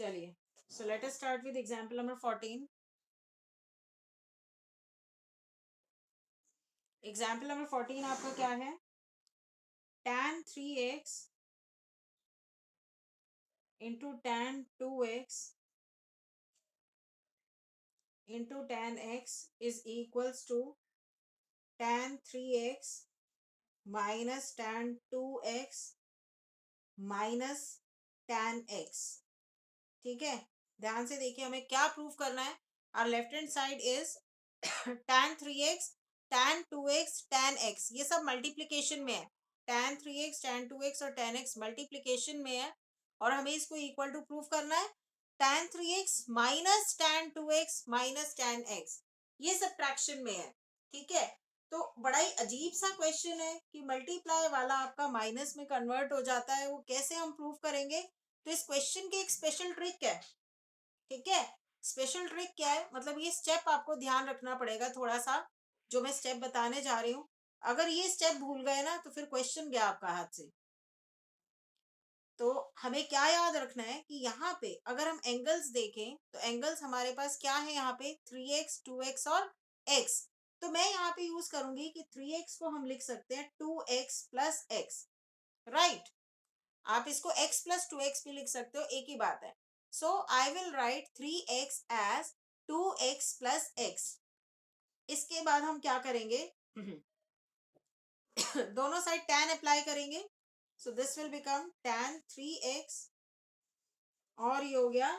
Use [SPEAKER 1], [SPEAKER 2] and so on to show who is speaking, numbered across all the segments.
[SPEAKER 1] चलिए, so let us start with example number 14. Example number 14 आपका क्या है? tan 3x into tan 2x into tan x is equals to tan 3x minus tan 2x minus tan x. ठीक है, ध्यान से देखिए हमें क्या प्रूफ करना है. Our left hand side is tan 3x tan 2x tan x, ये सब मल्टीप्लिकेशन में है. tan 3x tan 2x और tan x मल्टीप्लिकेशन में है और हमें इसको इक्वल टू प्रूफ करना है tan 3x minus tan 2x minus tan x, ये सब्ट्रैक्शन में है. ठीक है, तो बड़ा ही अजीब सा क्वेश्चन है कि मल्टीप्लाई वाला आपका माइनस में कन्वर्ट हो जाता है, वो कैसे हम प्रूफ करेंगे? तो इस क्वेश्चन की एक स्पेशल ट्रिक है. ठीक है, स्पेशल ट्रिक क्या है, मतलब ये स्टेप आपको ध्यान रखना पड़ेगा थोड़ा सा, जो मैं स्टेप बताने जा रही हूँ. अगर ये स्टेप भूल गए ना तो फिर क्वेश्चन गया आपका हाथ से. तो हमें क्या याद रखना है कि यहाँ पे अगर हम एंगल्स देखें तो एंगल्स हमारे पास क्या है, यहाँ पे 3x 2x और x. तो मैं यहाँ पे यूज करूंगी कि 3x को हम लिख सकते हैं 2x प्लस x. राइट, आप इसको x प्लस 2x भी लिख सकते हो, एक ही बात है. So I will write 3x as 2x plus x. इसके बाद हम क्या करेंगे दोनों साइड tan अप्लाई करेंगे. सो this will become tan 3x और ये हो गया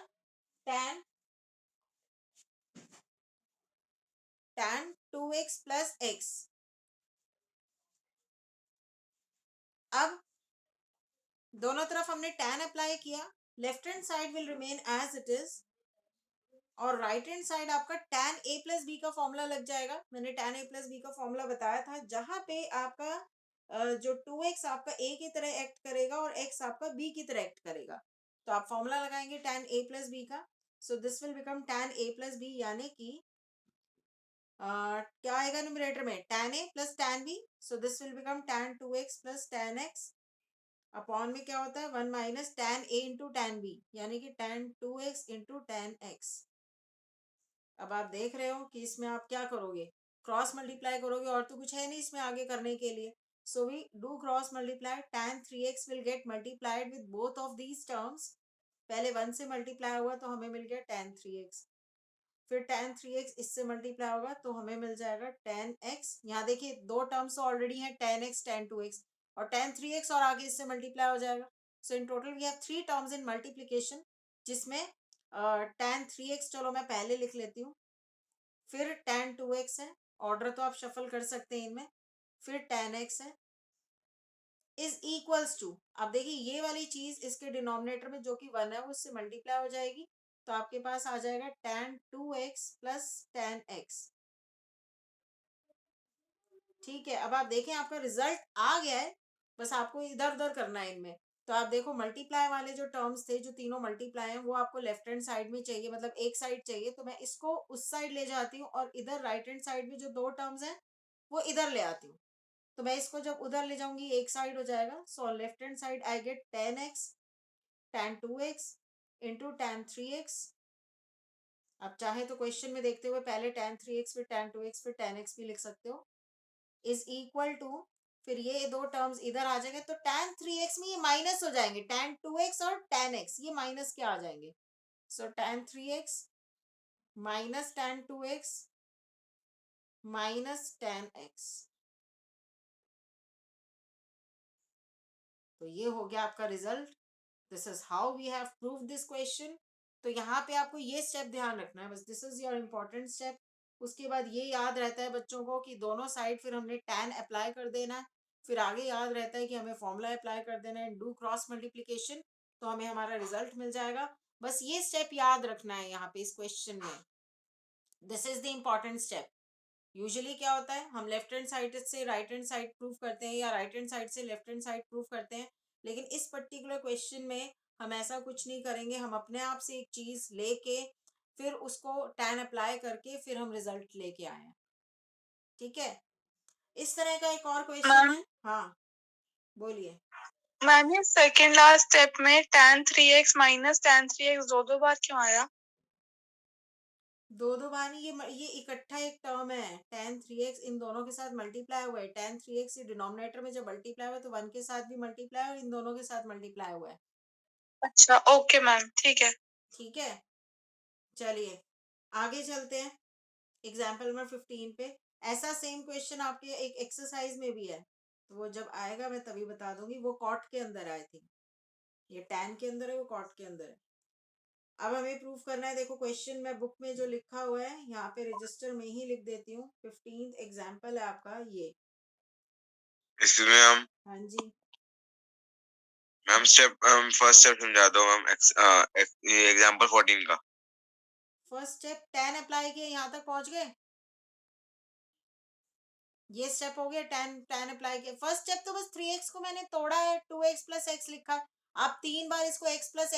[SPEAKER 1] tan 2x प्लस x. अब दोनों तरफ हमने tan अप्लाई किया, left hand side will remain as it is और राइट हैंड साइड आपका tan a प्लस बी का फॉर्मूला लग जाएगा. मैंने tan a प्लस बी का फॉर्मूला बताया था, जहां पे आपका जो 2x आपका a की तरह एक्ट करेगा और x आपका b की तरह एक्ट करेगा. तो आप फॉर्मूला लगाएंगे tan a प्लस बी का. So this will become tan a plus B, यानी कि क्या आएगा न्यूमरेटर में tan a plus tan b. So this will become tan 2x plus tan x. Upon में क्या होता है 1 minus tan a into tan b, यानी कि tan 2x into tan x. अब आप देख रहे हो कि इसमें आप क्या करोगे, क्रॉस मल्टीप्लाई करोगे, और तो कुछ है नहीं इसमें आगे करने के लिए. So we do cross multiply. tan 3x will get multiplied with both of these terms. पहले 1 से मल्टीप्लाई हुआ तो हमें मिल गया tan 3x, फिर tan 3x इससे मल्टीप्लाई होगा तो हमें मिल जाएगा tan x. यहाँ देखिए दो टर्म्स तो ऑलरेडी हैं, tan x tan 2x, और tan 3x और आगे इससे मल्टीप्लाई हो जाएगा. So in total we have 3 terms in multiplication, जिसमें tan 3x चलो मैं पहले लिख लेती हूँ, फिर tan 2x है, ऑर्डर तो आप शफल कर सकते हैं इनमें, फिर tan x है, इज इक्वल्स टू. अब देखिए ये वाली चीज इसके डिनोमिनेटर में जो कि 1 है वो उससे मल्टीप्लाई हो जाएगी, तो आपके पास आ जाएगा tan 2x plus tan x. ठीक है, अब आप देखें आपका रिजल्ट आ गया है, बस आपको इधर उधर करना है इनमें. तो आप देखो मल्टीप्लाई वाले जो टर्म्स थे, जो तीनों मल्टीप्लाई हैं, वो आपको लेफ्ट हैंड साइड में चाहिए, मतलब एक साइड चाहिए, तो मैं इसको उस साइड ले जाती हूँ और इधर राइट हैंड साइड में जो दो टर्म्स हैं वो इधर ले आती हूँ. तो मैं इसको जब उधर ले जाऊंगी एक साइड हो जाएगा. So left hand side I get tan x tan 2x into tan 3x. आप चाहे तो क्वेश्चन में देखते हुए पहले tan 3x फिर tan 2x फिर tan x भी लिख सकते हो, इज इक्वल टू, फिर ये दो टर्म्स इधर आ जाएंगे तो tan 3x में ये माइनस हो जाएंगे, tan 2x और tan x ये माइनस के आ जाएंगे. So tan 3x minus tan 2x minus tan x. तो ये हो गया आपका result. This is how we have prove this question. तो यहाँ पे आपको ये स्टेप ध्यान रखना है, बस this is your important step. उसके बाद ये याद रहता है बच्चों को कि दोनों साइड फिर हमने tan अप्लाई कर देना है, फिर आगे याद रहता है कि हमें फॉर्मूला अप्लाई कर देना है, डू क्रॉस मल्टीप्लीकेशन, तो हमें हमारा रिजल्ट मिल जाएगा. बस ये स्टेप याद रखना है यहाँ पे इस क्वेश्चन में. This is the important step. Usually क्या होता है, हम लेफ्ट हैंड साइड से राइट हैंड साइड प्रूव करते हैं या राइट हैंड साइड से लेफ्ट हैंड साइड प्रूव करते हैं, लेकिन इस पर्टिकुलर क्वेश्चन में हम ऐसा कुछ नहीं करेंगे. हम अपने आप से एक चीज लेके फिर उसको tan अप्लाई करके फिर हम रिजल्ट लेके आए हैं. ठीक है, इस तरह का एक और क्वेश्चन है. हाँ बोलिए.
[SPEAKER 2] मैम ये सेकेंड लास्ट स्टेप में tan3x माइनस tan3x दो बार क्यों आया?
[SPEAKER 1] दो बार नहीं, ये इकट्ठा एक टर्म है। tan3x इन दोनों के साथ मल्टीप्लाई हुआ है। tan3x ये डिनोमिनेटर में जब मल्टीप्लाई हुआ है तो 1 के साथ भी मल्टीप्लाई और इन दोनों के साथ मल्टीप्लाई हुआ है।
[SPEAKER 2] अच्छा ओके मैम, ठीक है।
[SPEAKER 1] ठीक है, चलिए आगे चलते हैं एग्जाम्पल नंबर 15 पे। ऐसा सेम क्वेश्चन आपके एक एक्सरसाइज में भी है, तो वो जब आएगा मैं तभी बता दूंगी। वो कॉट के अंदर आए थे, ये टैन के अंदर है, वो कॉट के अंदर है। अब हमें प्रूफ करना है। देखो क्वेश्चन में बुक में जो लिखा हुआ है यहाँ पे रजिस्टर में ही लिख देती हूँ। 15th एग्जाम्पल है आपका ये।
[SPEAKER 2] इसमें हम,
[SPEAKER 1] हाँ जी
[SPEAKER 2] मैम स्टेप फर्स्ट स्टेप समझा दो मैम, एग्जांपल 14 का।
[SPEAKER 1] फर्स्ट स्टेप tan अप्लाई किया, यहाँ तक पहुंच गए। ये स्टेप हो गया, tan अप्लाई किया। फर्स्ट स्टेप तो बस 3x को मैंने तोड़ा है, 2x प्लस एक्स लिखा है। आप 3 बार इसको x प्लस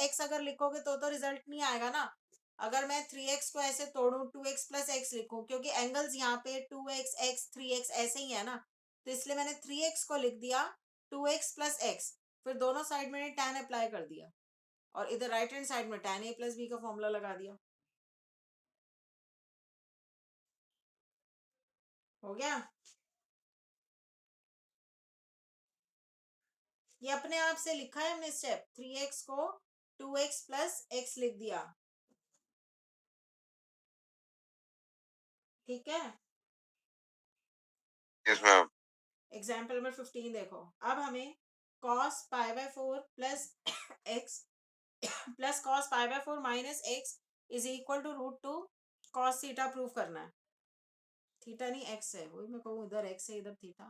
[SPEAKER 1] एक्स अगर लिखोगे तो रिजल्ट नहीं आएगा ना। अगर मैं 3x को ऐसे तोड़ू, 2x प्लस एक्स लिखूं, क्योंकि एंगल्स यहाँ पे 2x x 3x ऐसे ही है ना, तो इसलिए मैंने 3x को लिख दिया 2x प्लस एक्स। फिर दोनों साइड मैंने tan अप्लाई कर दिया और इधर राइट हैंड साइड में tan a प्लस बी का फॉर्मूला लगा दिया। हो गया। ये अपने आप से लिखा है हमने स्टेप। 3x को 2x प्लस एक्स लिख दिया। ठीक है,
[SPEAKER 2] यस मैम।
[SPEAKER 1] एग्जाम्पल नंबर 15 देखो। अब हमें cos pi by 4 plus X plus cos pi by 4 minus X is equal to √2 cos theta prove करना है। थीटा नहीं एक्स है, वही मैं कहूँ, इधर एक्स है इधर थीटा।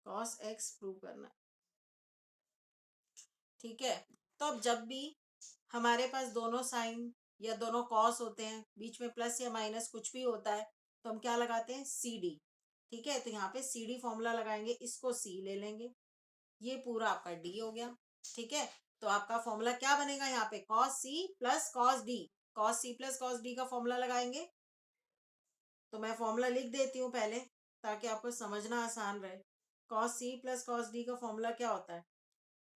[SPEAKER 1] cos एक्स प्रूव करना है। ठीक है, तो अब जब भी हमारे पास दोनों साइन या दोनों कॉस होते हैं, बीच में प्लस या माइनस कुछ भी होता है, तो हम क्या लगाते हैं, सी डी। ठीक है, तो यहाँ पे सी डी फॉर्मूला लगाएंगे, इसको सी ले लेंगे, ये पूरा आपका डी हो गया। ठीक है, तो आपका फॉर्मूला क्या बनेगा यहाँ पे, cos C plus cos D. Cos C plus cos D का फॉर्मूला लगाएंगे, तो मैं फॉर्मूला लिख देती हूँ पहले ताकि आपको समझना आसान रहे। Cos C plus cos D का फॉर्मूला क्या होता है,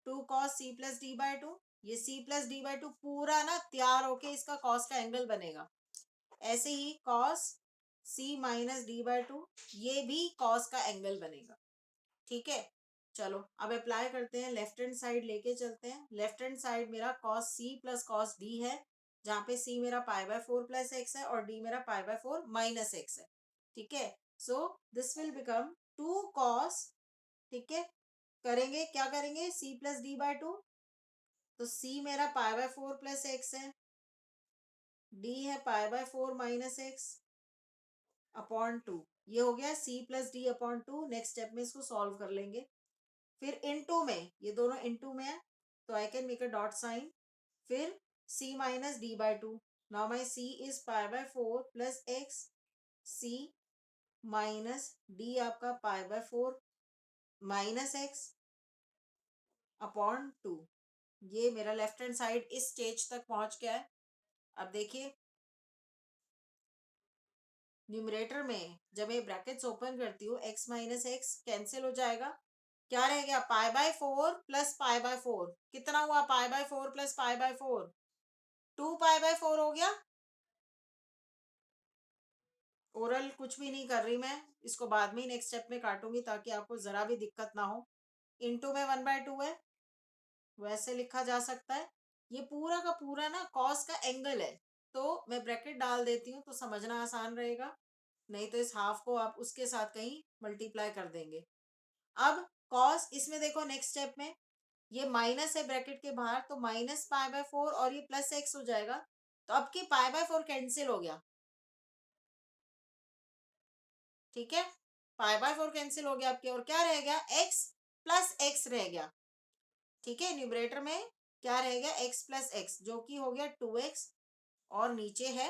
[SPEAKER 1] 2 cos c+d/2। ये c+d/2 पूरा ना तैयार होके इसका कॉस का एंगल बनेगा। ऐसे ही cos c-d/2 ये भी कॉस का एंगल बनेगा। ठीक है, चलो अब अप्लाई करते हैं, लेफ्ट हैंड साइड लेके चलते हैं। लेफ्ट हैंड साइड मेरा cos c plus cos d है, जहाँ पे c मेरा π/4 प्लस एक्स है और d मेरा π/4 माइनस एक्स है। ठीक है, so this will become 2 cos। ठीक है, करेंगे क्या करेंगे, c+d/2, तो c मेरा π/4 प्लस एक्स है, d है π/4 माइनस एक्स अपॉन 2। ये हो गया c+d/2। नेक्स्ट स्टेप में इसको सॉल्व कर लेंगे। फिर इनटू में, ये दोनों इनटू में है तो I can make a dot sign. फिर c minus d/2। Now my c is π/4 plus x, c minus d आपका π/4 माइनस एक्स अपॉन 2। ये मेरा लेफ्ट हैंड साइड इस स्टेज तक पहुंच गया है। अब देखिए न्यूमरेटर में जब मैं ब्रैकेट्स ओपन करती हूँ, x माइनस एक्स कैंसिल हो जाएगा। क्या रह गया, π/4 प्लस π/4। कितना हुआ, π/4 प्लस π/4, 2π/4 हो गया। ओरल कुछ भी नहीं कर रही मैं, इसको बाद में ही नेक्स्ट स्टेप में काटूंगी ताकि आपको जरा भी दिक्कत ना हो। इनटू में 1/2 है, वैसे लिखा जा सकता है। ये पूरा का पूरा ना कॉस का एंगल है, तो मैं ब्रैकेट डाल देती हूँ तो समझना आसान रहेगा, नहीं तो इस हाफ को आप उसके साथ कहीं मल्टीप्लाई कर देंगे। अब कॉस, इसमें देखो नेक्स्ट स्टेप में ये माइनस है ब्रैकेट के बाहर, तो माइनस π/4 और ये प्लस एक्स हो जाएगा। तो अब की π/4 कैंसिल हो गया। ठीक है, π/4 कैंसिल हो गया आपके, और क्या रह गया, x प्लस एक्स रह गया। ठीक है, न्यूमरेटर में क्या रह गया, x प्लस एक्स, जो कि हो गया 2x और नीचे है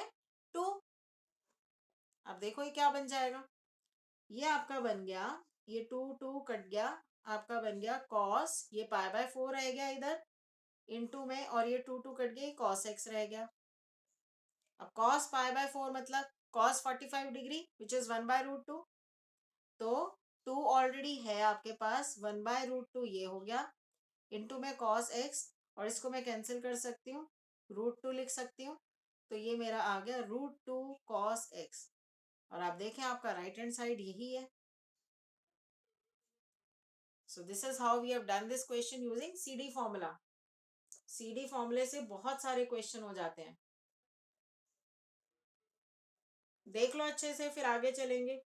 [SPEAKER 1] 2। अब देखो ये क्या बन जाएगा, ये आपका बन गया, ये 2 कट गया, आपका बन गया कॉस, ये π/4 रह गया इधर इनटू में, और ये 2 कट गया, कॉस एक्स रह गया। अब कॉस π/4 मतलब कॉस 45 डिग्री विच इज 1/√2। तो टू ऑलरेडी है आपके पास, 1/√2 ये हो गया, इंटू में cos x, और इसको मैं कैंसिल कर सकती हूँ, √2 लिख सकती हूँ, तो ये मेरा आ गया √2 cos x। और आप देखें आपका राइट हैंड साइड यही है। So this is how we have done this question using CD formula. CD फॉर्मूले से बहुत सारे क्वेश्चन हो जाते हैं, देख लो अच्छे से, फिर आगे चलेंगे।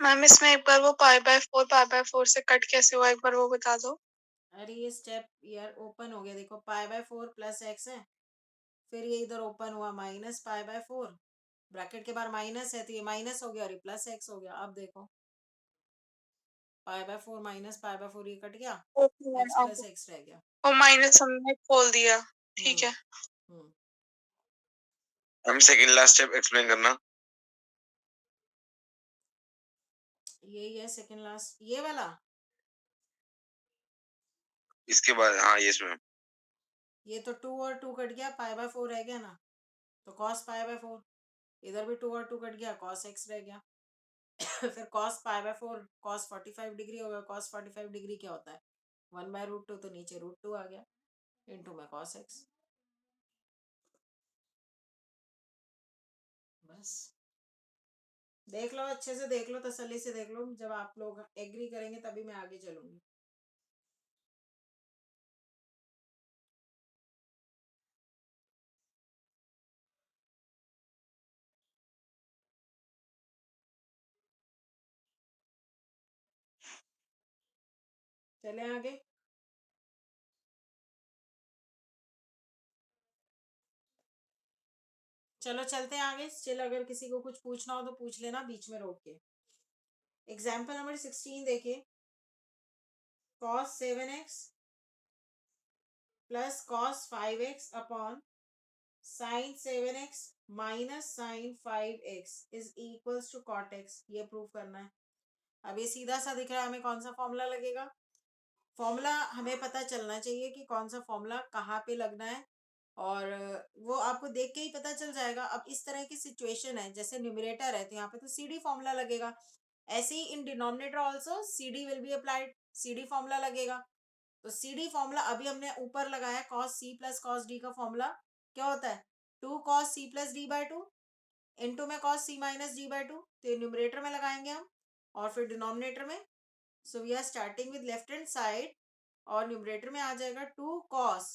[SPEAKER 3] मैम इसमें एक बार वो पाई बाय फोर से कट कैसे हुआ, एक बार वो बता दो।
[SPEAKER 1] अरे ये स्टेप यार ओपन हो गया, देखो π/4 प्लस x है, फिर ये इधर ओपन हुआ माइनस π/4, ब्रैकेट के बाहर माइनस है तो ये माइनस हो गया और ये प्लस x हो गया। अब देखो π/4 माइनस π/4 ये कट गया,
[SPEAKER 3] ओके मैम,
[SPEAKER 1] x
[SPEAKER 3] अब
[SPEAKER 1] प्लस x रह गया।
[SPEAKER 3] और माइनस हमने खोल दिया, ठीक
[SPEAKER 1] हम्म
[SPEAKER 3] है।
[SPEAKER 1] हम्म
[SPEAKER 2] हम सेकंड लास्ट स्टेप एक्सप्लेन करना।
[SPEAKER 1] यही है सेकंड लास्ट, ये वाला।
[SPEAKER 2] इसके बाद हाँ यस मैम।
[SPEAKER 1] ये तो 2 और 2 कट गया, π/4 रह गया ना, तो cos π/4, इधर भी 2 और 2 कट गया, cos x रह गया। फिर cos π/4 cos 45 डिग्री हो गया, cos 45 डिग्री क्या होता है, 1/√2, तो नीचे √2 आ गया, इंटू में cos x। बस देख लो अच्छे से, देख लो तसल्ली से देख लो, जब आप लोग एग्री करेंगे तभी मैं आगे चलूंगी। चले आगे। चलो चलते हैं आगे, स्टिल अगर किसी को कुछ पूछना हो तो पूछ लेना बीच में रोक के। एग्जाम्पल नंबर 16 देखिए, cos 7x plus cos 5x upon sin 7x minus sin 5x is equals to cot x, ये प्रूव करना है। अब ये सीधा सा दिख रहा है, हमें कौन सा फॉर्मूला लगेगा, फॉर्मूला हमें पता चलना चाहिए कि कौन सा फॉर्मूला कहाँ पे लगना है, और वो आपको देख के ही पता चल जाएगा। अब इस तरह की सिचुएशन है, जैसे न्यूमरेटर है तो यहाँ पे तो CD फॉर्मूला लगेगा, ऐसे ही in denominator also CD will be applied, CD formula लगेगा। तो CD फॉर्मूला अभी हमने ऊपर लगाया, cos C plus cos D का फॉर्मूला क्या होता है, 2 cos C plus D/2 into में cos C माइनस D/2, तो न्यूमरेटर में लगाएंगे हम और फिर डिनोमिनेटर में। So we are starting with left hand side, और न्यूमरेटर में आ जाएगा 2 cos।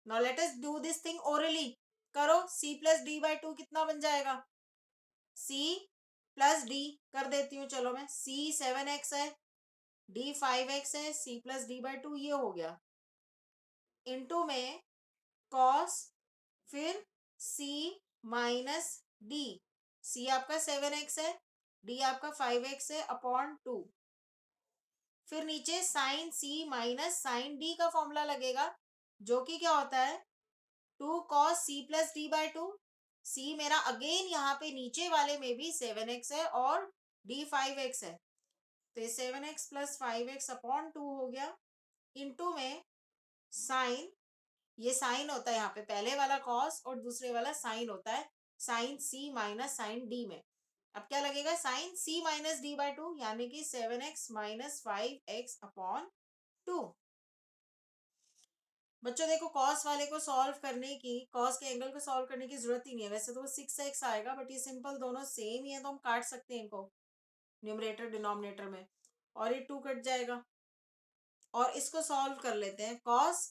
[SPEAKER 1] Now let us do this thing orally, करो, C प्लस D/2 कितना बन जाएगा, C प्लस D कर देती हूँ, चलो मैं, C 7x है, D 5x है, C प्लस D/2 ये हो गया, इंटू में cos, फिर C माइनस D, C आपका 7x है, D आपका 5x है अपॉन 2, फिर नीचे sine C minus sine D का फॉर्मूला लगेगा, जो कि क्या होता है 2 cos C plus D/2। C मेरा अगेन यहाँ पे नीचे वाले में भी 7x है और D 5x है, तो ये 7x प्लस 5x अपॉन 2 हो गया, इंटू में साइन, ये साइन होता है यहाँ पे पहले वाला cos और दूसरे वाला साइन होता है sine C minus sine D में। अब क्या लगेगा, साइन C माइनस D/2 यानी कि 7x माइनस 5x अपॉन 2। बच्चों देखो कॉस वाले को सॉल्व करने की, कॉस के एंगल को सॉल्व करने की जरूरत ही नहीं है, वैसे तो वो 6x आएगा, बट ये सिंपल दोनों सेम ही है तो हम काट सकते हैं इनको न्यूमरेटर डिनोमिनेटर में, और ये 2 कट जाएगा। और इसको सॉल्व कर लेते हैं, कॉस,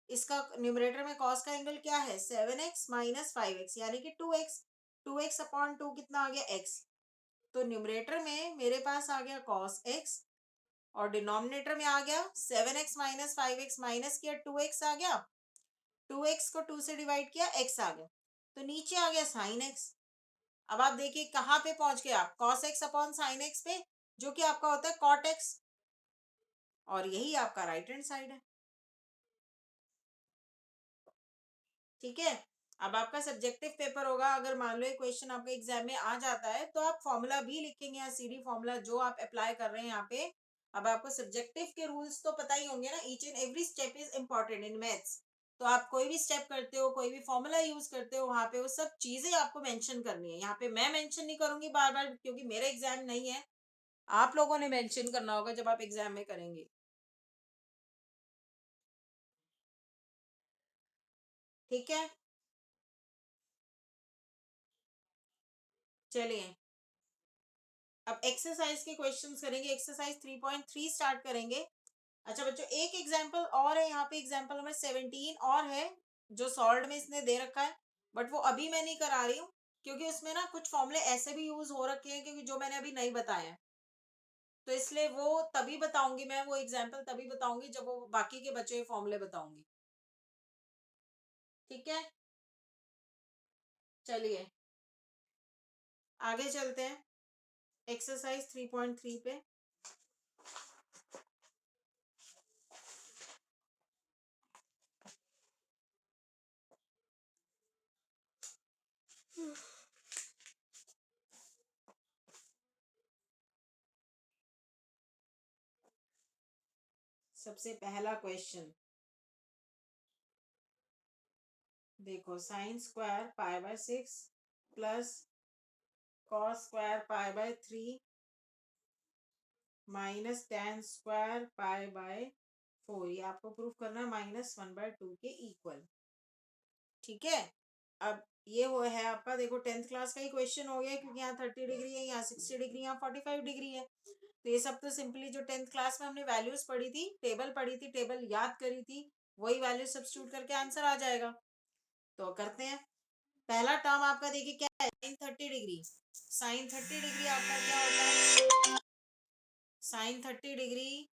[SPEAKER 1] इसका न्यूमरेटर में कॉस का एंगल क्या है 7x माइनस 5x यानी कि 2x, 2x अपॉन 2 कितना आ गया x, तो न्यूमरेटर में मेरे पास आ गया cos x, और डिनोमिनेटर में आ गया 7x माइनस 5x माइनस किया 2x आ गया, 2x को 2 से डिवाइड किया x आ गया, तो नीचे आ गया साइन x। अब आप देखिए कहाँ पे पहुंच गए आप, cos x upon sine x पे, जो कि आपका होता है cot x, और यही आपका राइट हैंड साइड है। ठीक है, अब आपका सब्जेक्टिव पेपर होगा, अगर मान लो ये क्वेश्चन आपके एग्जाम में आ जाता है तो आप फॉर्मूला भी लिखेंगे या सीडी फॉर्मूला जो आप अप्लाई कर रहे हैं यहाँ पे। अब आपको सब्जेक्टिव के रूल्स तो पता ही होंगे ना, each and every step is important in maths. तो आप कोई भी स्टेप करते हो, कोई भी फॉर्मूला यूज करते हो, वहां पे वो सब चीजें आपको मेंशन करनी है। यहाँ पे मैं मेंशन नहीं करूंगी बार बार, क्योंकि मेरा एग्जाम नहीं है, आप लोगों ने मेंशन करना होगा जब आप एग्जाम में करेंगे। ठीक है, चलिए अब एक्सरसाइज के क्वेश्चंस करेंगे। एक्सरसाइज 3.3 स्टार्ट करेंगे। अच्छा बच्चों, एक एग्जाम्पल और है यहाँ पे, एग्जाम्पल नंबर 17 और है जो सॉल्व में इसने दे रखा है, बट वो अभी मैं नहीं करा रही हूँ, क्योंकि उसमें ना कुछ फॉर्मूले ऐसे भी यूज हो रखे हैं क्योंकि जो मैंने अभी नहीं बताया है, तो इसलिए वो तभी बताऊंगी मैं, वो एग्जाम्पल तभी बताऊंगी जब वो बाकी के बचे हुए फॉर्मूले बताऊंगी। ठीक है, चलिए आगे चलते हैं एक्सरसाइज 3.3 पे। सबसे पहला क्वेश्चन देखो, sine square pi by 6 plus cos square pi by 3 minus ten square pi by 4, ये आपको प्रूफ करना है -1/2 के इक्वल। ठीक है, अब ये वो है आपका, देखो 10th क्लास का ही क्वेश्चन हो गया, क्योंकि यहाँ 30 डिग्री है, यहाँ 60 डिग्री, यहाँ 45 डिग्री है। तो ये सब तो सिंपली जो 10th क्लास में हमने वैल्यूज पढ़ी थी, टेबल पढ़ी थी, टेबल याद करी थी, वही वैल्यू सब्स्टिट्यूट करके आंसर आ जाएगा। तो करते हैं। पहला टर्म आपका देखिए क्या है, साइन 30 डिग्री। साइन 30 डिग्री आपका क्या होता है, साइन 30 डिग्री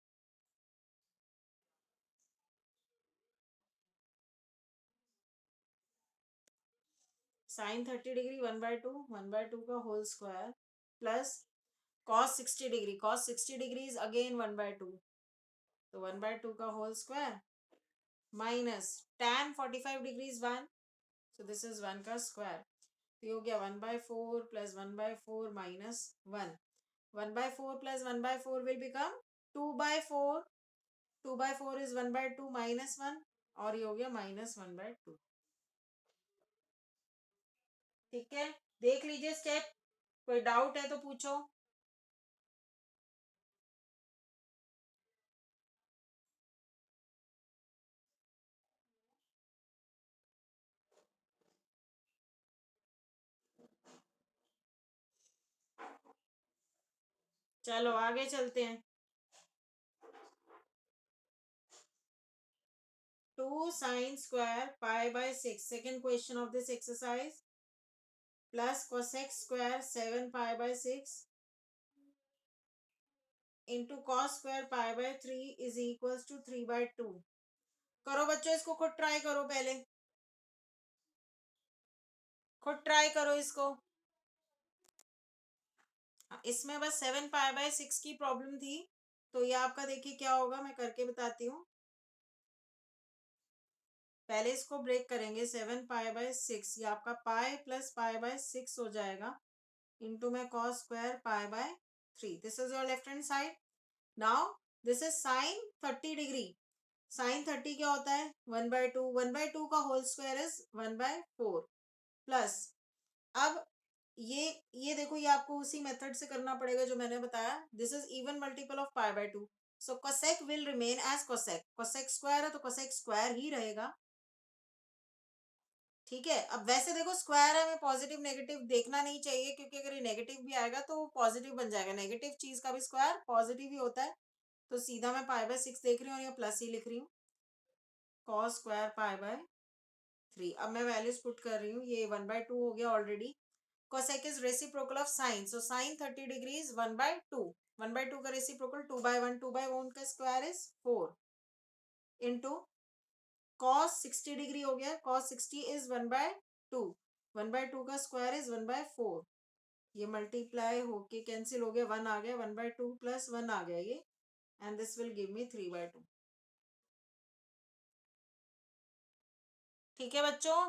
[SPEAKER 1] साइन 30 डिग्री 1/2 का whole square plus cos 60 degree, cos 60 degree is again 1/2, तो 1/2 का whole square minus tan 45 degree is 1, so this is 1 का स्क्वायर। तो ये हो गया 1/4 plus 1/4 minus 1, 1/4 plus 1/4 will become 2/4, 2/4 is 1/2 minus 1, और ये हो गया -1/2। ठीक है, देख लीजिए स्टेप, कोई डाउट है तो पूछो। चलो आगे चलते हैं। 2 sin square pi by 6, second question of this exercise, plus cosec square 7 pi by 6 into cos square pi by 3 is equals to 3/2। करो बच्चों, इसको खुद ट्राई करो, पहले खुद ट्राई करो इसको। इसमें बस 7 पाई बाय 6 की प्रॉब्लम थी, तो ये आपका देखिए क्या होगा, मैं करके बताती हूँ। पहले इसको ब्रेक करेंगे, 7 पाई बाय 6, ये आपका पाई प्लस पाई बाय 6 हो जाएगा, इंटू में cos square pi by 3, this is your left hand side. Now this is sine 30 degree, sine 30 क्या होता है 1/2, 1/2 का होल स्क्वायर इज 1/4 प्लस, अब ये देखो, ये आपको उसी मेथड से करना पड़ेगा जो मैंने बताया, this is even multiple of pi by 2, so cosec will remain as cosec, cosec square है तो कोसेक स्क्वायर ही रहेगा। ठीक है, अब वैसे देखो स्क्वायर है, हमें पॉजिटिव नेगेटिव देखना नहीं चाहिए, क्योंकि अगर ये नेगेटिव भी आएगा तो पॉजिटिव बन जाएगा, नेगेटिव चीज का भी स्क्वायर पॉजिटिव ही होता है, तो सीधा मैं पाई बाय 6 देख रही हूँ और ये प्लस ही लिख रही हूँ, कॉस स्क्वायर पाई बाय 3। अब मैं वैल्यूज पुट कर रही हूँ, ये 1/2 हो गया already, cosec is reciprocal of sin, so sin 30 degree is 1/2, 1/2 का reciprocal 2/1, 2/1 का square is 4 into cos 60 degree हो गया, cos 60 is 1/2, 1/2 का square is 1/4, ये मल्टीप्लाई होके कैंसिल हो गया, 1 आ गया, 1/2 प्लस 1 आ गया ये, and this will give me 3/2। ठीक है बच्चों,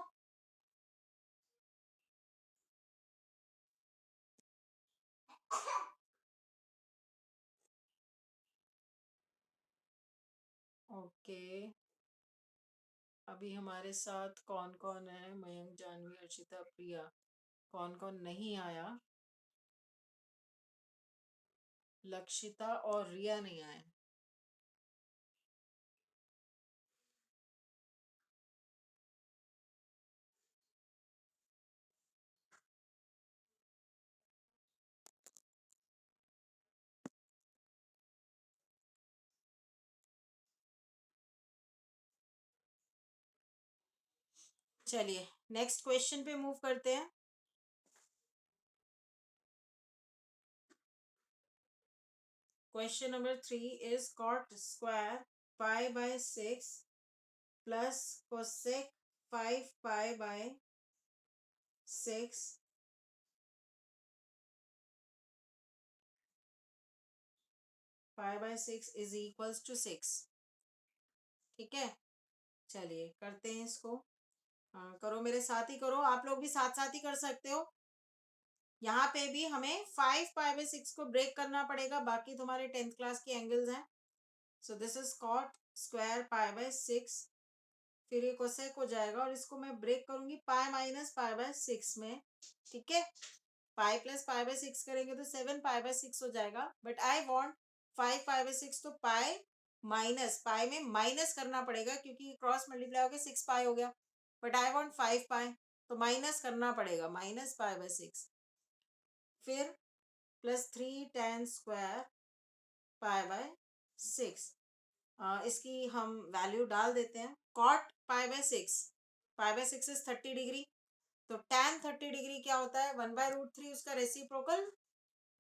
[SPEAKER 1] ओके, अभी हमारे साथ कौन कौन है? मयंक, जानवी, अर्चिता, प्रिया। कौन कौन नहीं आया? लक्षिता और रिया नहीं आए। चलिए नेक्स्ट क्वेश्चन पे मूव करते हैं। Question number 3 is cot square pi by 6 प्लस cosec 5 pi by 6 pi by 6 is equals to 6। ठीक है, चलिए करते हैं इसको। करो, मेरे साथ ही करो, आप लोग भी साथ साथ ही कर सकते हो। यहाँ पे भी हमें 5 पाई बाय 6 को ब्रेक करना पड़ेगा, बाकी तुम्हारे 10th क्लास के एंगल्स हैं। सो this is cot square pi by 6, फिर ये कोसेक हो जाएगा और इसको मैं ब्रेक करूंगी पाई माइनस पाई बाय 6 में। ठीक है, पाई प्लस पाई बाय 6 करेंगे तो 7 पाई बाय 6 हो जाएगा, but I want 5 pi by 6, तो पाई माइनस पाई में माइनस करना पड़ेगा क्योंकि क्रॉस मल्टीप्लाई हो गया 6 पाई हो गया, बट आई वांट 5 पाई, तो माइनस करना पड़ेगा, माइनस पाई बाय 6। फिर plus 3 tan square pi by 6। इसकी हम वैल्यू डाल देते हैं। Cot pi by 6, pi by 6 is 30 degree, तो tan 30 डिग्री क्या होता है? 1/√3, उसका रेसिप्रोकल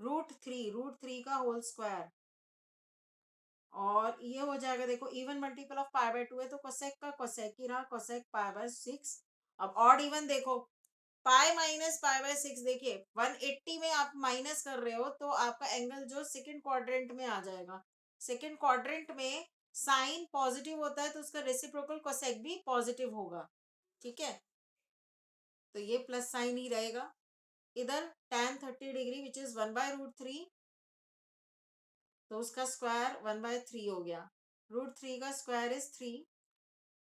[SPEAKER 1] √3 का होल स्क्वायर, और ये हो जाएगा, देखो even multiple of pi by 2 है तो कोसेक का कोसेक ही रहा, कोसेक पाई बाय 6। अब ऑड इवन देखो, पाई माइनस पाई बाय 6, देखिए 180 में आप माइनस कर रहे हो तो आपका एंगल जो सेकंड क्वाड्रेंट में आ जाएगा। सेकंड क्वाड्रेंट में साइन पॉजिटिव होता है तो उसका रेसिप्रोकल कोसेक भी पॉजिटिव होगा। ठीक है, तो ये प्लस साइन ही रहेगा। इधर tan 30 डिग्री विच इज 1/√3, तो उसका स्क्वायर 1/3 हो गया। √3 का स्क्वायर इज 3।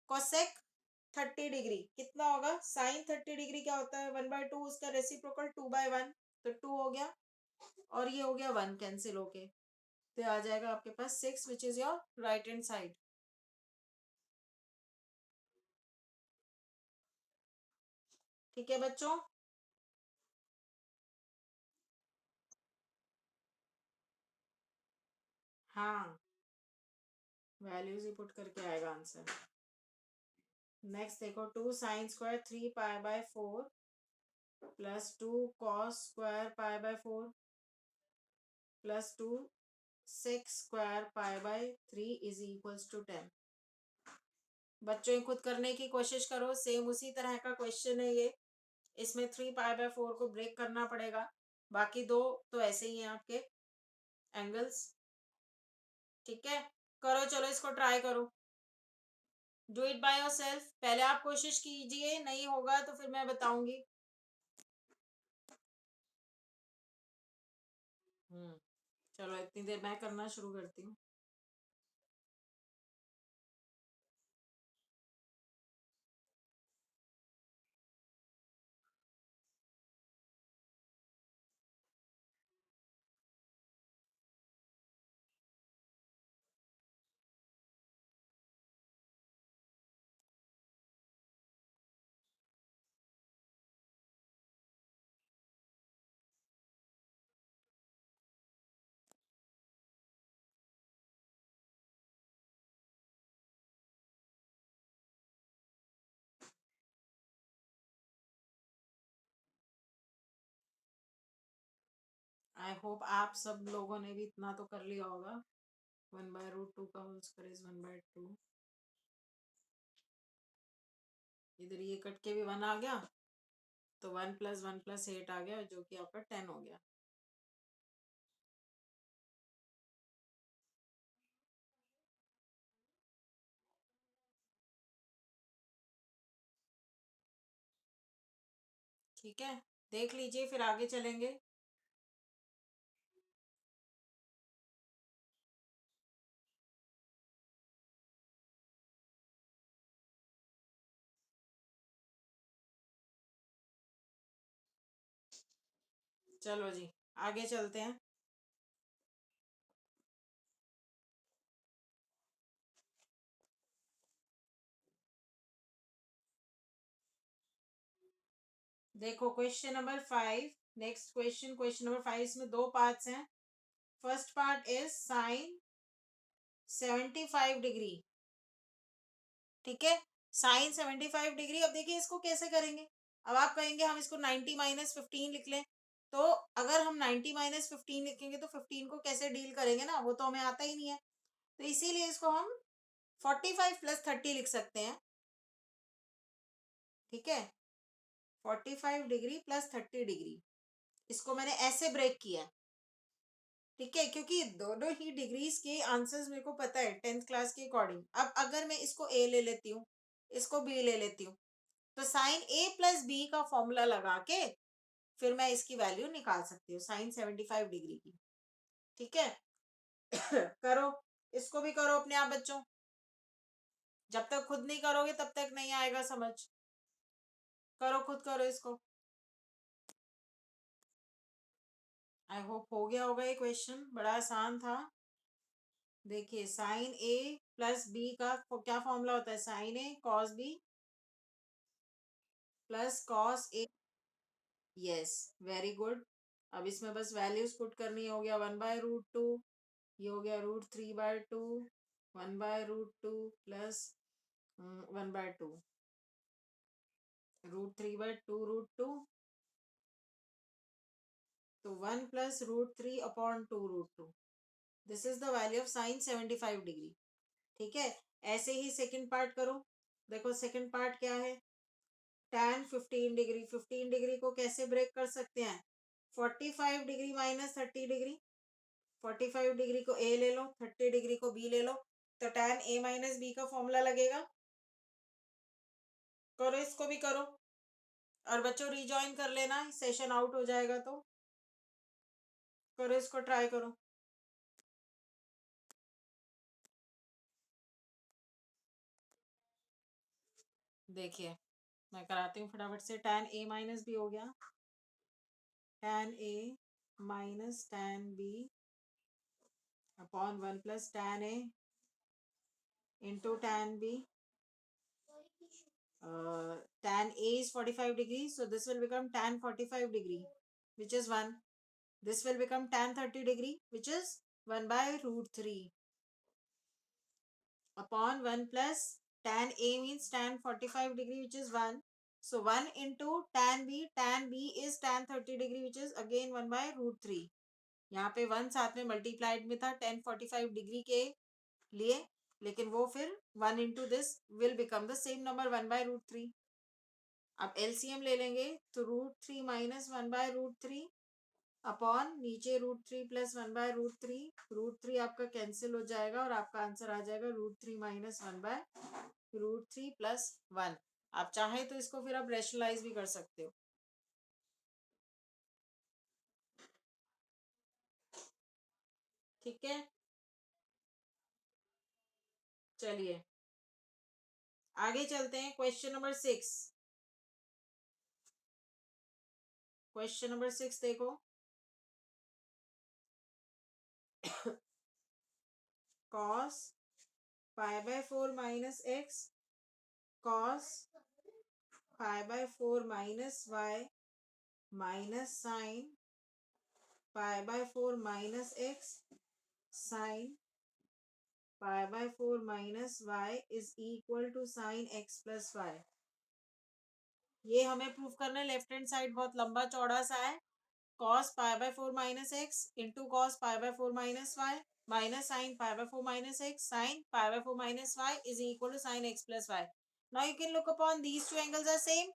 [SPEAKER 1] कोसेक 30 डिग्री कितना होगा? साइन 30 डिग्री क्या होता है? 1/2, उसका रेसिप्रोकल 2/1, तो 2 हो गया, और ये हो गया 1 कैंसिल होके, तो आ जाएगा आपके पास 6 which is your right hand side. ठीक है बच्चों, हाँ वैल्यूज ही पुट करके आएगा आंसर। नेक्स्ट देखो, 2 sine square 3 pi by 4 plus 2 cos square pi by 4 plus 2 6 square pi by 3 is equals to 10। बच्चों ये खुद करने की कोशिश करो, सेम उसी तरह का क्वेश्चन है ये। इसमें 3 पाई बाय 4 को ब्रेक करना पड़ेगा, बाकी दो तो ऐसे ही हैं आपके एंगल्स। ठीक है, करो, चलो इसको ट्राई करो, डू इट बाय योरसेल्फ। पहले आप कोशिश कीजिए, नहीं होगा तो फिर मैं बताऊंगी। चलो इतनी देर मैं करना शुरू करती हूँ। आई होप आप सब लोगों ने भी इतना तो कर लिया होगा। 1/√2 का होल स्क्वायर इज 1/2। इधर ये कट के भी 1 आ गया, तो 1 + 1 + 8 आ गया, जो कि आपका 10 हो गया। ठीक है, देख लीजिए फिर आगे चलेंगे। चलो जी आगे चलते हैं। देखो question number 5, next question, question number 5, इसमें दो पार्ट्स हैं। First part is sine 75 degree. ठीक है, साइन 75 डिग्री। अब देखिए इसको कैसे करेंगे। अब आप कहेंगे हम इसको 90 माइनस 15 लिख लें, तो अगर हम 90 माइनस 15 लिखेंगे तो 15 को कैसे डील करेंगे ना, वो तो हमें आता ही नहीं है। तो इसीलिए इसको हम 45 प्लस 30 लिख सकते हैं। ठीक है, 45 डिग्री प्लस 30 डिग्री, इसको मैंने ऐसे ब्रेक किया। ठीक है, क्योंकि दोनों ही डिग्रीज के आंसर्स मेरे को पता है 10th क्लास के अकॉर्डिंग। अब अगर मैं इसको ए ले लेती हूँ, इसको बी ले लेती हूँ, तो साइन ए प्लस बी का फॉर्मूला लगा के फिर मैं इसकी वैल्यू निकाल सकती हूँ साइन 75 डिग्री की। ठीक है करो, इसको भी करो अपने आप बच्चों, जब तक खुद नहीं करोगे तब तक नहीं आएगा समझ। करो, खुद करो इसको। आई होप हो गया होगा, ये क्वेश्चन बड़ा आसान था। देखिए साइन ए प्लस बी का क्या फॉर्मूला होता है, sine A cos B plus cos A. Yes, very good. अब इसमें बस वैल्यूज पुट करनी, हो गया 1/√2, ये हो गया √3/2, 1/√2 प्लस 1/2, √3/2√2, तो 1 plus √3/2√2। This is the value of sine 75 degree. ठीक है, ऐसे ही सेकंड पार्ट करो। देखो सेकंड पार्ट क्या है, tan 15 डिग्री। 15 डिग्री को कैसे ब्रेक कर सकते हैं, 45 डिग्री माइनस 30 डिग्री। 45 डिग्री को ए ले लो, 30 डिग्री को बी ले लो, तो tan ए माइनस बी का फॉर्मूला लगेगा। करो, इसको भी करो। और बच्चों रिजॉइन कर लेना, सेशन आउट हो जाएगा तो। करो, इसको ट्राई करो। देखिए मैं कराती हूँ फटाफट से। tan ए माइनस बी हो गया, tan A minus tan B upon 1 plus tan A into tan B. Tan A is 45 degrees, so this will become tan 45 degree, which is 1. This will become tan 30 degree, which is 1/√3 upon 1 plus tan A means tan 45 degree, which is 1. So 1 into tan B, tan B is tan 30 degree, which is again 1/√3. यहाँ पे 1 साथ में multiplied में था tan 45 degree के लिए, लेकिन वो फिर 1 into this will become the same number 1/√3. अब एलसीएम ले लेंगे, तो √3 माइनस 1/√3 अपॉन नीचे √3 प्लस 1/√3। √3 आपका कैंसिल हो जाएगा और आपका आंसर आ जाएगा √3 माइनस 1/√3 प्लस 1। आप चाहे तो इसको फिर आप रेशनलाइज भी कर सकते हो। ठीक है, चलिए आगे चलते हैं। क्वेश्चन नंबर 6, क्वेश्चन नंबर 6 देखो। cos π/4 minus x cos π/4 minus y minus sine π/4 minus x sine π/4 minus y is equal to sine x plus Y. ये हमें प्रूफ करना है। लेफ्ट हैंड साइड बहुत लंबा चौड़ा सा है। cos π/4 minus x into cos π/4 minus y minus sine π/4 minus x sine π/4 minus y is equal to sine x plus y. Now you can look upon these two angles are same.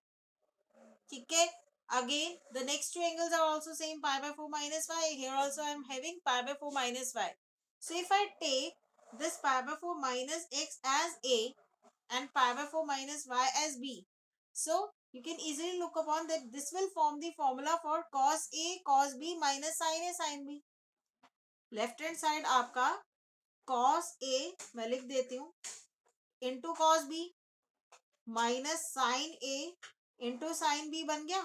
[SPEAKER 1] ठीक है, again the next two angles are also same, π/4 minus y. Here also I am having π/4 minus y. So if I take this π/4 minus x as a and π/4 minus y as b, so you can easily look upon that this will form the formula for cos a cos b minus sin a sin b. Left hand side आपका cos a मैं लिख देती हूँ into cos b minus sin a into sin b बन गया।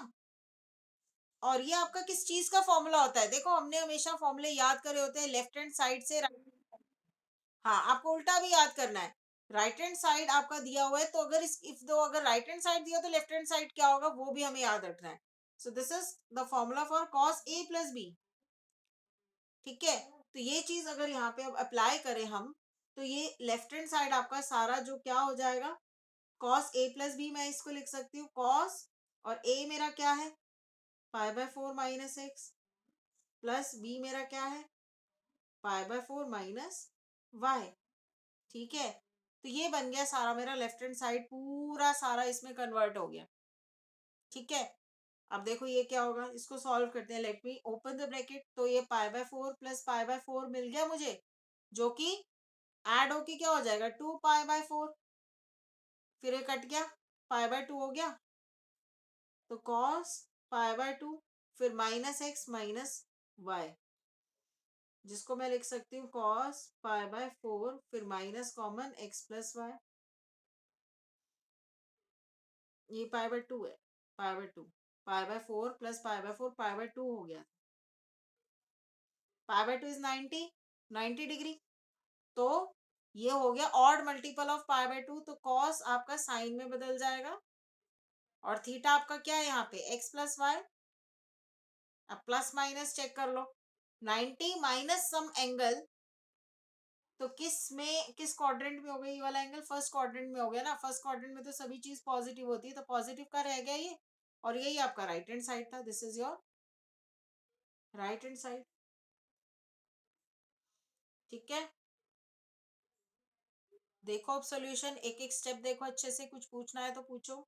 [SPEAKER 1] और ये आपका किस चीज का फॉर्मूला होता है? देखो हमने हमेशा फॉर्मूले याद करे होते हैं लेफ्ट हैंड साइड से हाँ, आपको उल्टा भी याद करना है। राइट हैंड साइड आपका दिया हुआ है, तो अगर इस इफ दो अगर राइट हैंड साइड दिया तो लेफ्ट हैंड साइड क्या होगा वो भी हमें याद रखना है। So this is the formula for cos a plus B. ठीक है, तो ये चीज अगर यहाँ पे अब अप्लाई करें हम, तो ये लेफ्ट हैंड साइड आपका सारा जो क्या हो जाएगा, cos a प्लस बी, मैं इसको लिख सकती हूँ cos, और a मेरा क्या है, pi by 4 minus x, plus b मेरा क्या है, पाई बाय 4 माइनस वाई। ठीक है, तो ये बन गया सारा मेरा लेफ्ट हैंड साइड, पूरा सारा इसमें कन्वर्ट हो गया। ठीक है, अब देखो ये क्या होगा, इसको सॉल्व करते हैं। Let me open the bracket, तो ये pi by 4 plus pi by 4 मिल गया मुझे, जो कि ऐड होके क्या हो जाएगा 2 पाई बाय 4, फिर ये कट गया, पाई बाय 2 हो गया, तो कॉस पाई बाय 2, फिर माइनस एक्स माइनस वाई, जिसको मैं लिख सकती हूँ कॉस पाई बाय 4, फिर minus common X plus Y. ये पाई बाय 2 है, pi by 2, pi by 4 plus pi by 4, pi by 2 हो गया। पाई बाय 2 इज 90 डिग्री, तो ये हो गया odd multiple of pi by 2, तो कॉस आपका साइन में बदल जाएगा, और थीटा आपका क्या है यहाँ पे एक्स प्लस वाई। अब प्लस माइनस चेक कर लो, 90 माइनस सम एंगल, तो किस में किस क्वाड्रेंट में हो गया ये वाला एंगल, फर्स्ट क्वाड्रेंट में हो गया ना, फर्स्ट क्वाड्रेंट में तो सभी चीज पॉजिटिव होती है, तो पॉजिटिव का रह गया ये, और यही आपका राइट हैंड साइड था, this is your right hand side. ठीक है, देखो अब सॉल्यूशन, एक एक स्टेप देखो अच्छे से, कुछ पूछना है तो पूछो।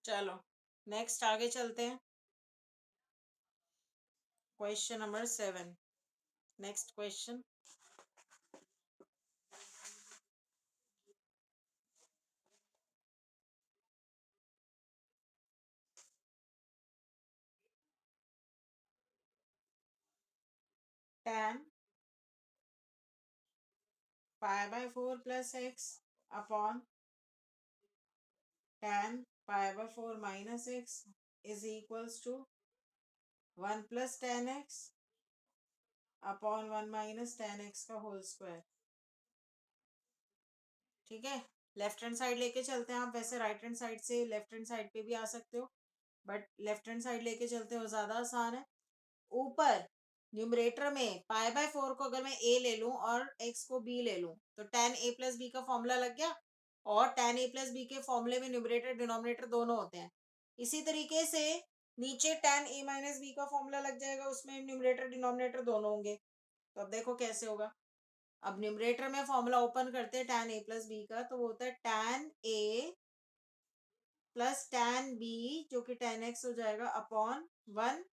[SPEAKER 1] चलो नेक्स्ट आगे चलते हैं, question number 7। Next question, tan pi by 4 plus X upon tan pi by 4 minus X is equals to 1 plus tan X upon 1 minus tan X का होल स्क्वायर। ठीक है, लेफ्ट हैंड साइड लेके चलते हैं, आप वैसे राइट हैंड साइड से left hand side पे भी आ सकते हो, बट लेफ्ट हैंड साइड लेके चलते हो ज्यादा आसान है। ऊपर न्यूमरेटर में पाई बाय 4 को अगर मैं ए ले लूं और एक्स को बी ले लूं, तो tan a प्लस बी का फॉर्मूला लग गया, और tan a प्लस बी के फॉर्मूले में न्यूमरेटर डिनोमिनेटर दोनों होते हैं। इसी तरीके से नीचे tan a माइनस बी का फॉर्मूला लग जाएगा, उसमें न्यूमरेटर डिनोमिनेटर दोनों होंगे। तो अब देखो कैसे होगा, अब न्यूमरेटर में फॉर्मूला ओपन करते हैं tan a प्लस बी का, तो वो होता है tan a plus tan b, जो कि tan x हो जाएगा, upon 1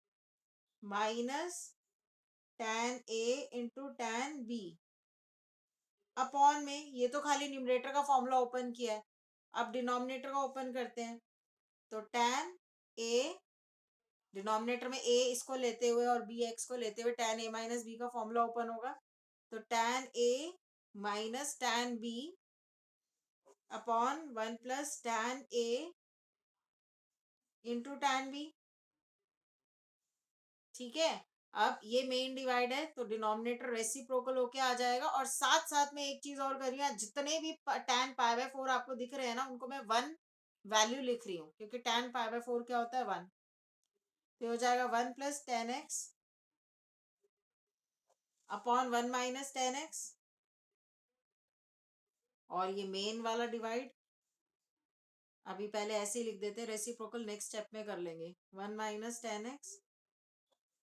[SPEAKER 1] minus tan a into tan b, upon में ये तो खाली न्यूमरेटर का फॉर्मूला ओपन किया है, अब डिनोमिनेटर का ओपन करते हैं, तो tan a, डिनोमिनेटर में a इसको लेते हुए और b x को लेते हुए tan a माइनस b का फॉर्मूला ओपन होगा, तो tan a minus tan b upon 1 plus tan a into tan b। ठीक है, अब ये मेन डिवाइड है, तो डिनोमिनेटर रेसिप्रोकल होके आ जाएगा, और साथ साथ में एक चीज और करिए, जितने भी tan पाई बाय 4 आपको दिख रहे हैं ना, उनको मैं 1 वैल्यू लिख रही हूँ, क्योंकि tan पाई बाय 4 क्या होता है 1, तो हो जाएगा 1 plus tan x upon 1 minus tan x, और ये मेन वाला डिवाइड, अभी पहले ऐसे ही लिख देते, रेसिप्रोकल नेक्स्ट स्टेप में कर लेंगे। 1 minus 10x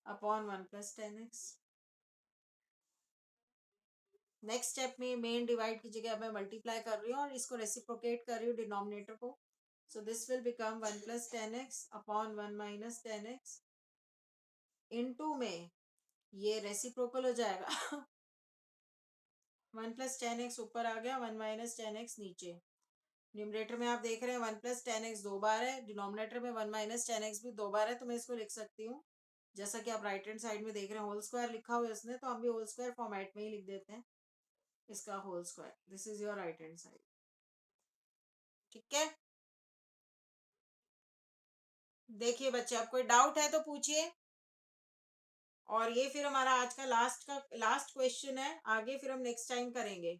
[SPEAKER 1] upon 1 plus 10x। Next step में मेन डिवाइड की जगह मैं मल्टीप्लाई कर रही हूँ और इसको रेसिप्रोकेट कर रही हूँ डिनोमिनेटर को। सो this will become 1 plus 10x upon 1 minus 10x। Into में ये रेसिप्रोकल हो जाएगा 1 प्लस 10x ऊपर आ गया, 1 माइनस 10x नीचे। न्यूमरेटर में आप देख रहे हैं 1 प्लस 10x 2 बार है, डिनोमिनेटर में 1 माइनस 10x भी 2 बार है। तो मैं इसको लिख सकती हूँ, जैसा कि आप राइट हैंड साइड में देख रहे हैं होल स्क्वायर लिखा हुआ है उसने, तो हम भी होल स्क्वायर फॉर्मेट में ही लिख देते हैं इसका whole square. This is your right hand side. ठीक है, देखिए बच्चे, आप कोई डाउट है तो पूछिए। और ये फिर हमारा आज का लास्ट क्वेश्चन है, आगे फिर हम नेक्स्ट टाइम करेंगे।